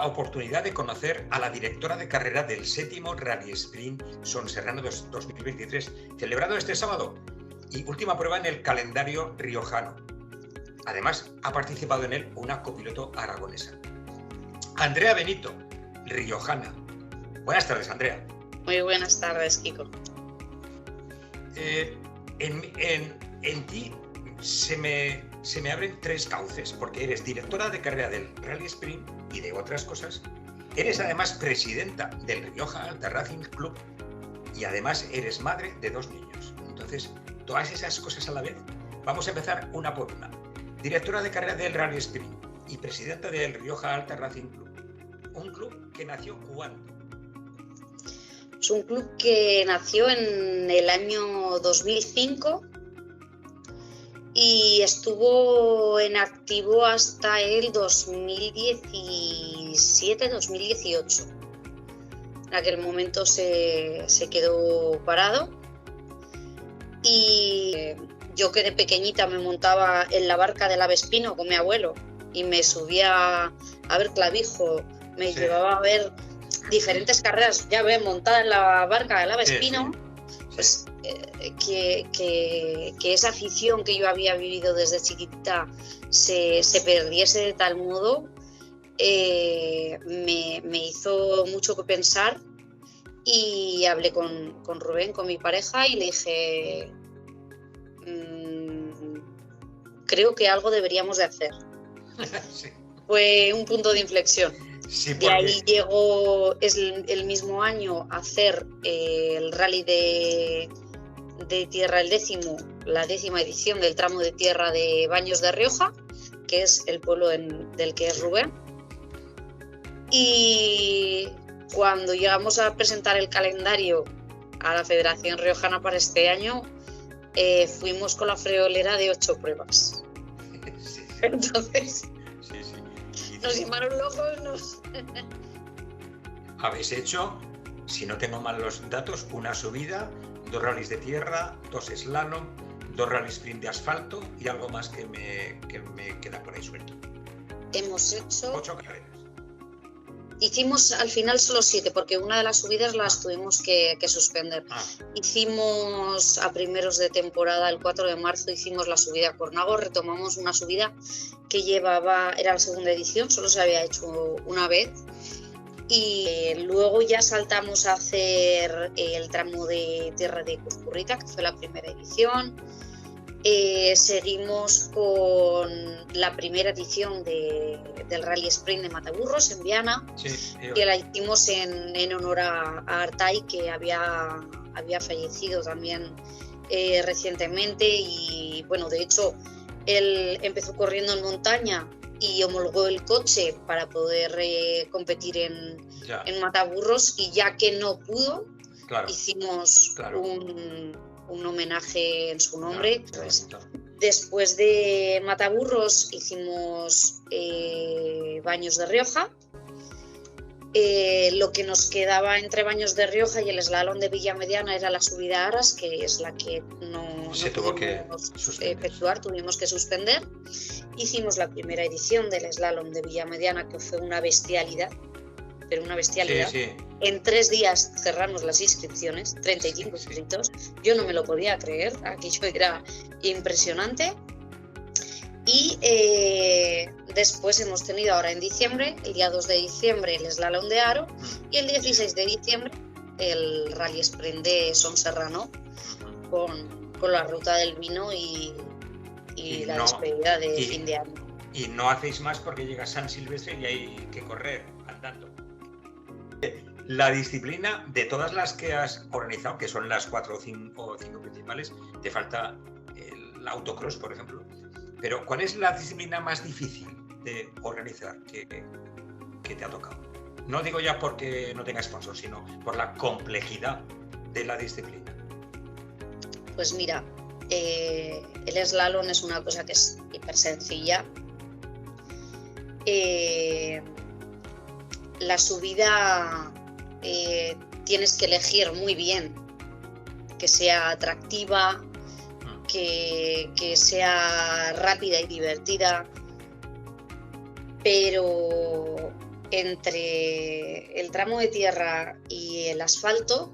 oportunidad de conocer a la directora de carrera del 7º Rally Sprint Son Serrano 2023, celebrado este sábado, y última prueba en el calendario riojano. Además, ha participado en él una copiloto aragonesa. Andrea Benito, riojana. Buenas tardes, Andrea. Muy buenas tardes, Kiko. En ti se me abren tres cauces, porque eres directora de carrera del Rally Sprint y de otras cosas. Eres además presidenta del Rioja Alta Racing Club y además eres madre de 2 niños. Entonces, todas esas cosas a la vez. Vamos a empezar una por una. Directora de carrera del Rally Sprint y presidenta del Rioja Alta Racing Club. Un club que nació ¿cuándo? Es un club que nació en el año 2005 y estuvo en activo hasta el 2017-2018. En aquel momento se quedó parado y yo, que de pequeñita me montaba en la barca del Avespino con mi abuelo y me subía a ver clavijo, me llevaba a ver diferentes carreras, ya ven, montada en la barca del Avespino, pues que esa afición que yo había vivido desde chiquitita se perdiese de tal modo, me hizo mucho que pensar, y hablé con Rubén, con mi pareja, y le dije, creo que algo deberíamos de hacer. Sí. Fue un punto de inflexión. Sí, de ahí llegó el mismo año a hacer el rally de tierra, la 10ª edición del tramo de tierra de Baños de Rioja, que es el pueblo del que es Rubén. Y cuando llegamos a presentar el calendario a la Federación Riojana para este año, fuimos con la friolera de 8 pruebas. Sí. Entonces, sí. nos llamaron locos. Habéis hecho, si no tengo mal los datos, una subida, 2 rallies de tierra, 2 slalom, 2 rally sprint de asfalto y algo más que me queda por ahí suelto. Hemos hecho 8 carreras. Hicimos al final solo 7, porque una de las subidas las tuvimos que suspender. Hicimos a primeros de temporada, el 4 de marzo, hicimos la subida a Cornago, retomamos una subida que era la 2ª edición, solo se había hecho una vez. Y luego ya saltamos a hacer el tramo de tierra de Cuzcurrita, que fue la 1ª edición. Seguimos con la 1ª edición del Rally Sprint de Mataburros en Viana, que la hicimos en honor a Artay, que había fallecido también recientemente. Y bueno, de hecho, él empezó corriendo en montaña y homologó el coche para poder competir en Mataburros, y ya que no pudo, hicimos un homenaje en su nombre. Después de Mataburros hicimos Baños de Rioja. Lo que nos quedaba entre Baños de Rioja y el slalom de Villamediana era la subida a Aras, que es la que no pudimos efectuar, tuvimos que suspender. Hicimos la 1ª edición del slalom de Villamediana, que fue una bestialidad, pero una bestialidad. Sí. En 3 días cerramos las inscripciones, 35 inscritos. Yo no me lo podía creer, aquello era impresionante. Y después hemos tenido ahora en diciembre, el día 2 de diciembre, el slalom de Aro, y el 16 de diciembre el Rally Sprint de Son Serrano, con la ruta del vino y la despedida de fin de año. Y no hacéis más porque llega San Silvestre y hay que correr andando. La disciplina, de todas las que has organizado, que son las 4 o 5 principales, te falta el autocross, por ejemplo. Pero ¿cuál es la disciplina más difícil de organizar que te ha tocado? No digo ya porque no tenga sponsor, sino por la complejidad de la disciplina. Pues mira, el slalom es una cosa que es hiper sencilla. La subida tienes que elegir muy bien, que sea atractiva, que sea rápida y divertida, pero entre el tramo de tierra y el asfalto,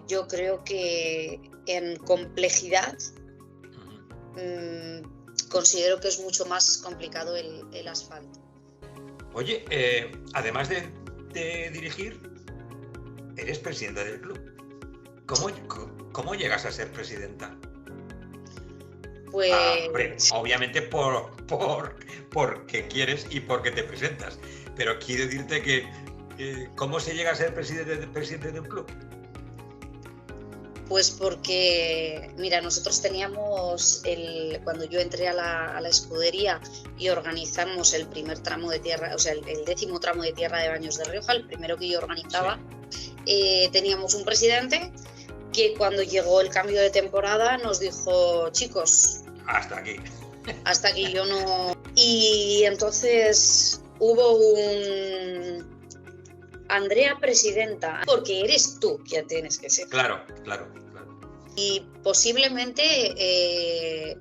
yo creo que en complejidad considero que es mucho más complicado el asfalto. Oye, además de dirigir, eres presidenta del club. ¿Cómo llegas a ser presidenta? Pues... hombre, obviamente porque quieres y porque te presentas. Pero quiero decirte que ¿cómo se llega a ser presidente de un club? Pues porque, mira, nosotros teníamos, cuando yo entré a la escudería y organizamos el primer tramo de tierra, o sea, el 10º tramo de tierra de Baños de Rioja, el primero que yo organizaba, sí. Teníamos un presidente que cuando llegó el cambio de temporada nos dijo, chicos, hasta aquí. Hasta aquí yo no... Y entonces hubo un... Andrea presidenta, porque eres tú quien tienes que ser. Claro. Y posiblemente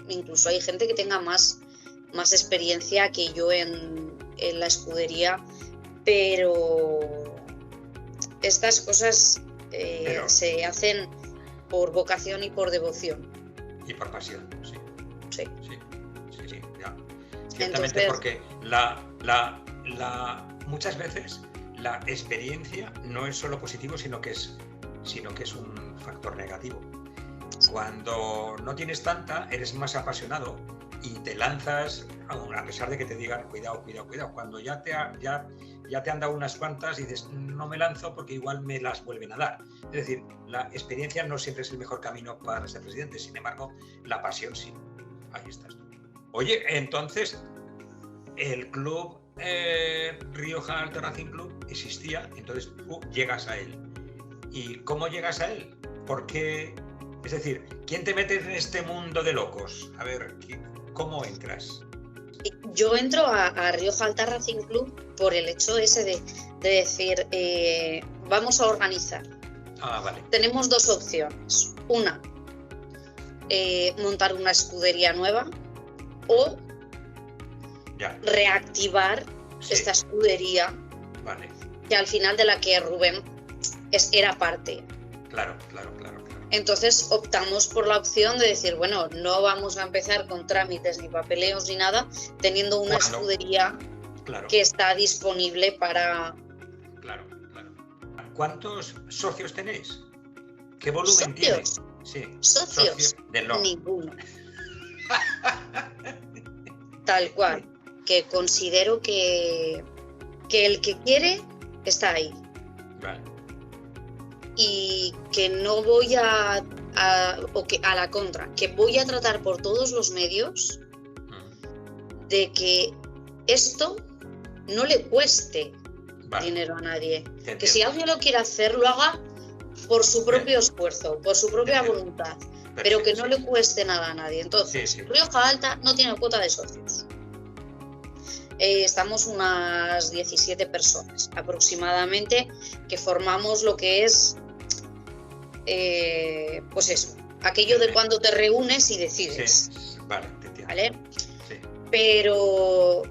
incluso hay gente que tenga más experiencia que yo en la escudería, pero estas cosas se hacen por vocación y por devoción. Y por pasión, sí. Sí, ya. Ciertamente. Entonces, porque muchas veces la experiencia no es solo positivo, sino que es un factor negativo. Cuando no tienes tanta, eres más apasionado y te lanzas, a pesar de que te digan cuidado. Cuando ya te han dado unas cuantas y dices no me lanzo porque igual me las vuelven a dar. Es decir, la experiencia no siempre es el mejor camino para ser presidente, sin embargo, la pasión sí. Ahí estás tú. Oye, entonces, el club Rioja Alta Racing Club existía, entonces tú llegas a él. ¿Y cómo llegas a él? ¿Por qué? Es decir, ¿quién te mete en este mundo de locos? A ver, ¿cómo entras? Yo entro a Rioja Alta Racing Club por el hecho ese de decir, vamos a organizar. Vale. Tenemos dos opciones. Una, montar una escudería nueva o reactivar esta escudería, vale, que al final de la que Rubén era parte. Claro. Entonces optamos por la opción de decir, bueno, no vamos a empezar con trámites ni papeleos ni nada, teniendo una escudería que está disponible para... Claro. ¿Cuántos socios tenéis? ¿Qué volumen tiene? Sí. ¿Socios? Ninguno. Tal cual. Que considero que el que quiere está ahí. Vale. Y que no voy a la contra, que voy a tratar por todos los medios de que esto no le cueste dinero a nadie. Que si alguien lo quiere hacer, lo haga por su propio esfuerzo, por su propia voluntad, pero que no le cueste nada a nadie. Entonces, Rioja Alta no tiene cuota de socios. Estamos unas 17 personas aproximadamente que formamos lo que es, pues eso, aquello de cuando te reúnes y decides. Vale, te entiendo. ¿Vale? Sí. Pero,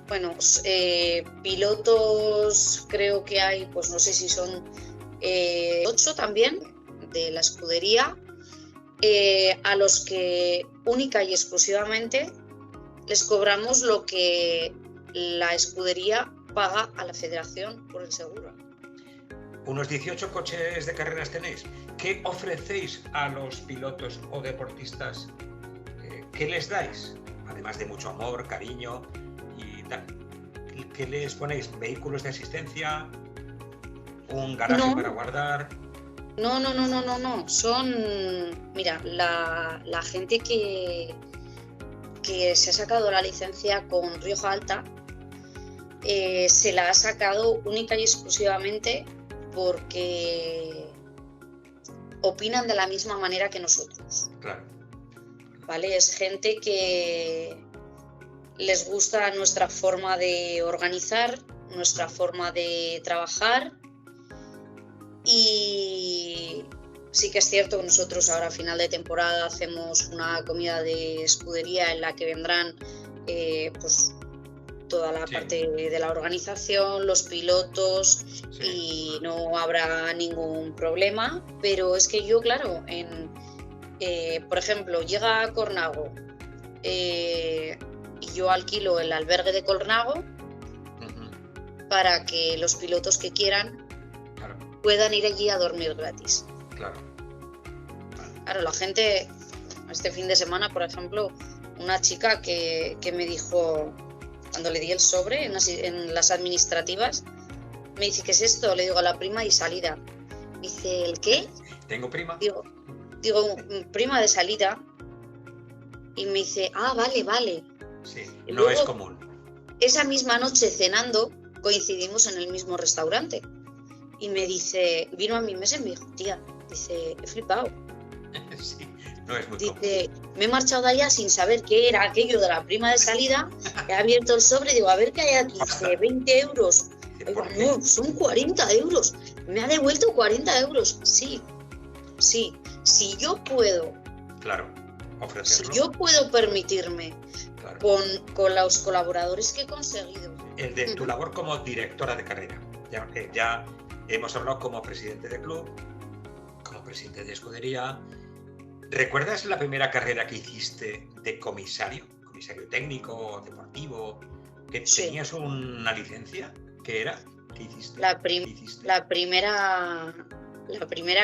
bueno, pilotos creo que hay, pues no sé si son 8 también de la escudería, a los que única y exclusivamente les cobramos lo que la escudería paga a la federación por el seguro. Unos 18 coches de carreras tenéis. ¿Qué ofrecéis a los pilotos o deportistas? ¿Qué les dais? Además de mucho amor, cariño y tal. ¿Qué les ponéis? ¿Vehículos de asistencia? ¿Un garaje para guardar? No. Son, mira, la gente que se ha sacado la licencia con Rioja Alta, se la ha sacado única y exclusivamente porque opinan de la misma manera que nosotros. Claro. ¿Vale? Es gente que les gusta nuestra forma de organizar, nuestra forma de trabajar y sí que es cierto que nosotros ahora a final de temporada hacemos una comida de escudería en la que vendrán pues toda la parte de la organización, los pilotos, y no habrá ningún problema, pero es que yo, claro, por ejemplo, llega a Cornago y yo alquilo el albergue de Cornago para que los pilotos que quieran puedan ir allí a dormir gratis. Claro, la gente, este fin de semana, por ejemplo, una chica que me dijo, cuando le di el sobre en las administrativas, me dice, ¿qué es esto? Le digo, la prima y salida. Me dice, ¿el qué? ¿Tengo prima? Digo, prima de salida. Y me dice, vale. Sí, y luego, es común. Esa misma noche cenando coincidimos en el mismo restaurante. Y me dice, vino a mi mesa y me dijo, tía, dice, he flipado. Sí, no es muy dice, común. Me he marchado de allá sin saber qué era aquello de la prima de salida. He abierto el sobre y digo, a ver qué hay aquí. Dice, 20 euros. Digo, no, son 40 euros. Me ha devuelto 40 euros. Sí. Si yo puedo. Claro, ofrecerlo. Si yo puedo permitirme con los colaboradores que he conseguido. El de tu labor como directora de carrera. Ya hemos hablado como presidente de club, como presidente de escudería. ¿Recuerdas la primera carrera que hiciste de comisario técnico, deportivo? ¿Que tenías una licencia? ¿Qué era? ¿Qué hiciste? La primera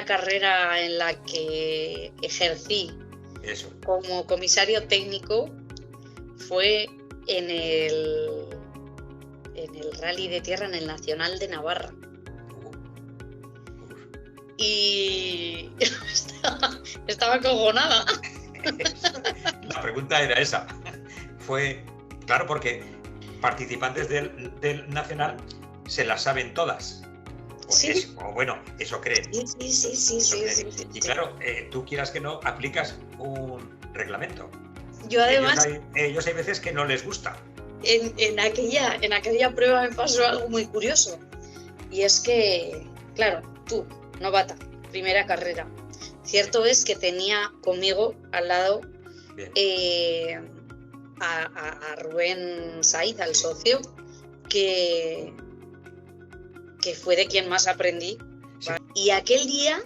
carrera en la que ejercí como comisario técnico fue en el Rally de Tierra, en el Nacional de Navarra. Y estaba acojonada. La pregunta era esa. Fue, claro, porque participantes del Nacional se las saben todas. Eso creen. Sí. Y claro, tú quieras que no, aplicas un reglamento. Yo además... Ellos hay veces que no les gusta. En aquella prueba me pasó algo muy curioso. Y es que, claro, tú, novata, primera carrera. Cierto es que tenía conmigo al lado a Rubén Saiz, al socio, que fue de quien más aprendí. Sí. Y aquel día,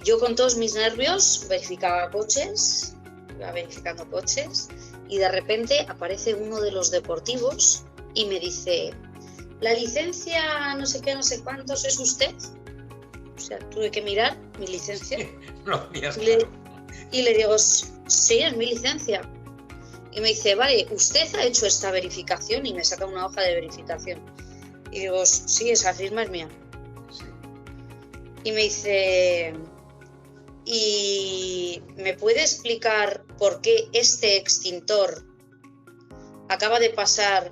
yo con todos mis nervios iba verificando coches, y de repente aparece uno de los deportivos y me dice, la licencia no sé qué, no sé cuántos, ¿es usted? O sea, tuve que mirar mi licencia. Y le digo, sí, es mi licencia. Y me dice, vale, ¿usted ha hecho esta verificación? Y me saca una hoja de verificación. Y digo, sí, esa firma es mía. Sí. Y me dice, ¿y me puede explicar por qué este extintor acaba de pasar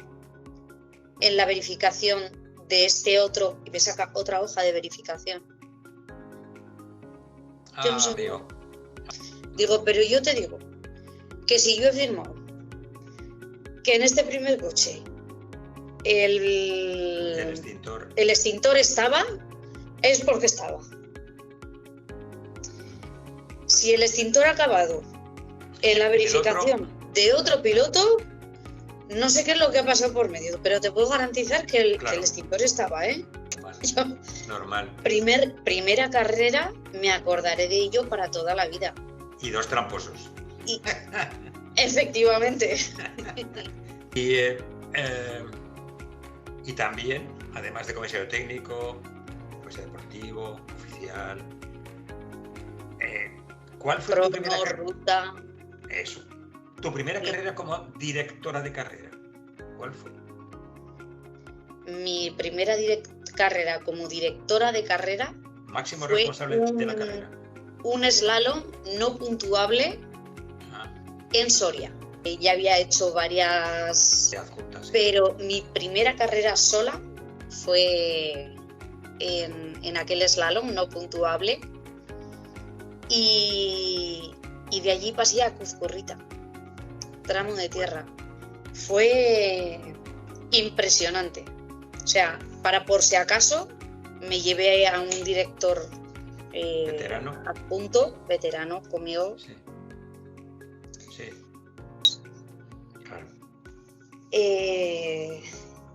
en la verificación de este otro? Y me saca otra hoja de verificación. Yo no sé. Digo, pero yo te digo que si yo he firmado que en este primer coche el extintor estaba, es porque estaba. Si el extintor ha acabado en la verificación de otro piloto, no sé qué es lo que ha pasado por medio, pero te puedo garantizar que el extintor estaba, ¿eh? Vale. Normal. Primera carrera, me acordaré de ello para toda la vida. Y dos tramposos. Efectivamente. Y también, además de comisario técnico, comisario deportivo, oficial. ¿Cuál fue tu primera ruta? Eso. Tu primera carrera como directora de carrera. ¿Cuál fue? Mi primera carrera como directora de carrera. Máximo responsable de la carrera. Un slalom no puntuable en Soria. Ya había hecho varias adjuntas, pero mi primera carrera sola fue en aquel slalom no puntuable, y de allí pasé a Cuzcorrita, tramo de tierra. Fue impresionante. O sea, por si acaso me llevé a un director veterano. Adjunto, veterano conmigo. Sí. Sí. Claro.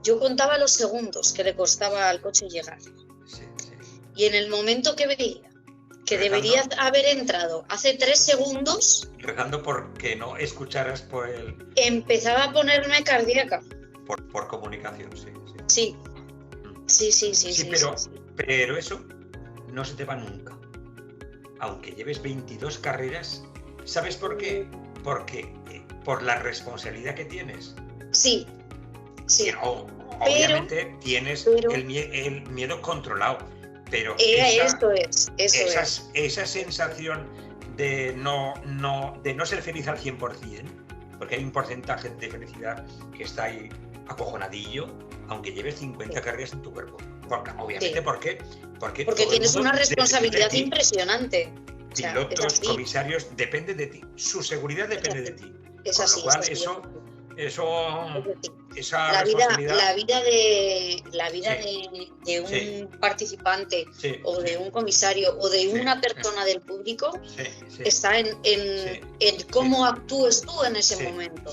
Yo contaba los segundos que le costaba al coche llegar. Sí. Y en el momento que veía que debería haber entrado hace 3 segundos... Rezando porque no escucharas por el... Empezaba a ponerme cardíaca. Por comunicación, sí. Sí. Pero eso no se te va nunca. Aunque lleves 22 carreras, ¿sabes por qué? Porque por la responsabilidad que tienes. Sí. Obviamente tienes el miedo controlado, pero esa sensación de no ser feliz al 100%, porque hay un porcentaje de felicidad que está ahí acojonadillo, aunque lleves 50 carreras en tu cuerpo. Obviamente, porque tienes una responsabilidad impresionante. Pilotos, comisarios, depende de ti. Su seguridad depende de ti. Con lo cual, esa responsabilidad... La vida de un participante o de un comisario o de una persona del público está en cómo actúes tú en ese momento.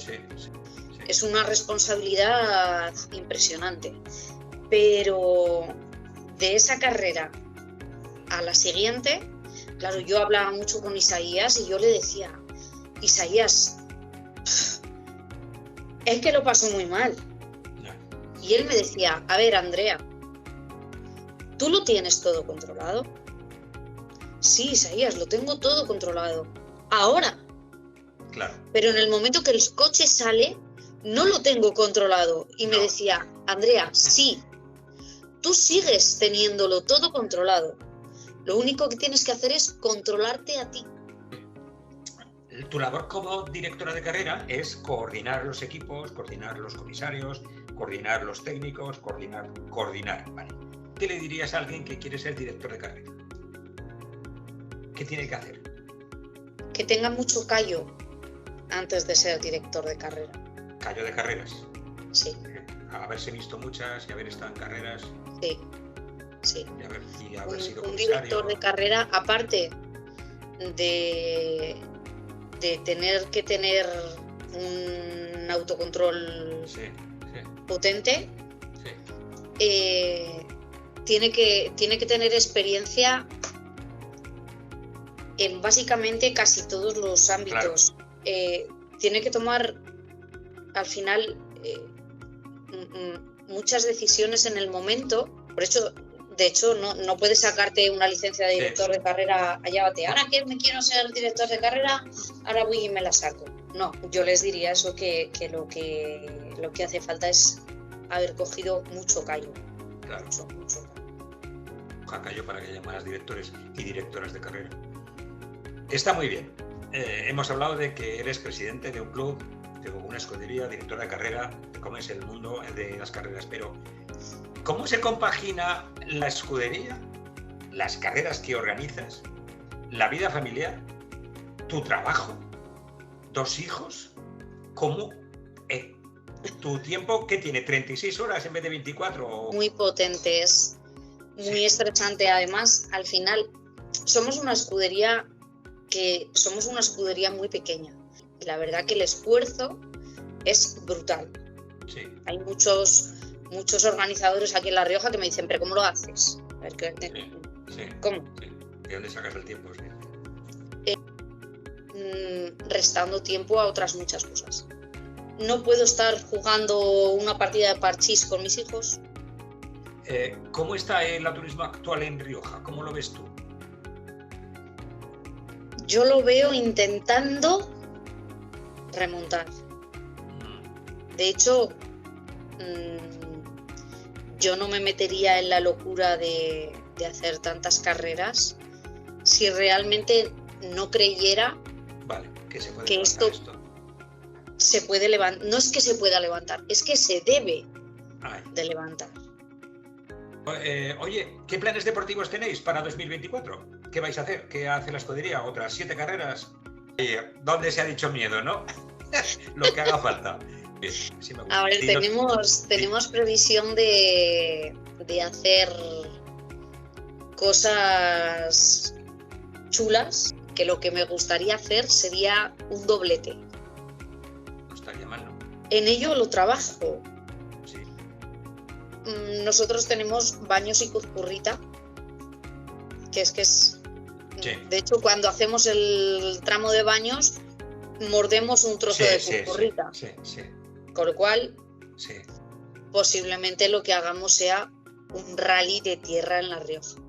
Es una responsabilidad impresionante. Pero de esa carrera a la siguiente, claro, yo hablaba mucho con Isaías y yo le decía, Isaías, es que lo paso muy mal. Y él me decía, a ver, Andrea, ¿tú lo tienes todo controlado? Sí, Isaías, lo tengo todo controlado. Ahora. Claro. Pero en el momento que el coche sale, no lo tengo controlado. Y me decía, Andrea, sí, tú sigues teniéndolo todo controlado. Lo único que tienes que hacer es controlarte a ti. Tu labor como directora de carrera es coordinar los equipos, coordinar los comisarios, coordinar los técnicos, coordinar, ¿vale? ¿Qué le dirías a alguien que quiere ser director de carrera? ¿Qué tiene que hacer? Que tenga mucho callo antes de ser director de carrera. ¿Callo de carreras? Sí. Haberse visto muchas y haber estado en carreras. Sí. Y haber sido comisario. Un director de carrera, aparte de tener que tener un autocontrol potente, tiene que tener experiencia en básicamente casi todos los ámbitos. Claro. Tiene que tomar al final muchas decisiones en el momento. Por eso, de hecho, no puedes sacarte una licencia de director de carrera allá. Ahora que me quiero ser director de carrera, ahora voy y me la saco. No, yo les diría eso, que lo que hace falta es haber cogido mucho callo. Claro. Mucho callo para que haya más directores y directoras de carrera. Está muy bien. Hemos hablado de que eres presidente de un club, de una escudería, directora de carrera, te comes el mundo de las carreras, pero ¿cómo se compagina la escudería, las carreras que organizas, la vida familiar, tu trabajo, 2 hijos? ¿Cómo? ¿Tu tiempo qué tiene? ¿36 horas en vez de 24? Muy potente, es muy estresante. Además, al final, somos una escudería muy pequeña. Y la verdad que el esfuerzo es brutal. Sí. Hay muchos organizadores aquí en La Rioja que me dicen, ¿pero cómo lo haces? A ver, ¿cómo? Sí. ¿De dónde sacas el tiempo? Restando tiempo a otras muchas cosas. No puedo estar jugando una partida de parchís con mis hijos. ¿Cómo está el turismo actual en Rioja? ¿Cómo lo ves tú? Yo lo veo intentando remontar. De hecho, yo no me metería en la locura de hacer tantas carreras si realmente no creyera que esto se puede levantar. No es que se pueda levantar, es que se debe de levantar. Oye, ¿qué planes deportivos tenéis para 2024? ¿Qué vais a hacer? ¿Qué hace la escudería? ¿Otras 7 carreras? ¿Dónde se ha dicho miedo, no? Lo que haga falta. Sí, a ver, tenemos previsión de hacer cosas chulas, que lo que me gustaría hacer sería un doblete. No estaría mal, ¿no? En ello lo trabajo. Sí. Nosotros tenemos baños y cuzcurrita, que es... Sí. De hecho, cuando hacemos el tramo de baños, mordemos un trozo de cuzcurrita. Sí. Con lo cual, posiblemente lo que hagamos sea un rally de tierra en La Rioja.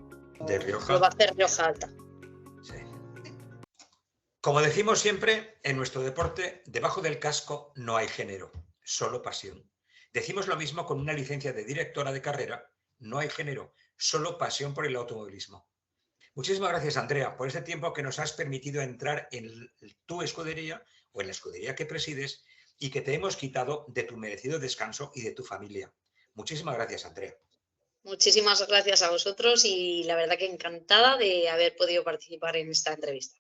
¿De Rioja? Lo va a hacer Rioja Alta. Sí. Como decimos siempre, en nuestro deporte, debajo del casco no hay género, solo pasión. Decimos lo mismo con una licencia de directora de carrera, no hay género, solo pasión por el automovilismo. Muchísimas gracias, Andrea, por este tiempo que nos has permitido entrar en tu escudería o en la escudería que presides y que te hemos quitado de tu merecido descanso y de tu familia. Muchísimas gracias, Andrea. Muchísimas gracias a vosotros y la verdad que encantada de haber podido participar en esta entrevista.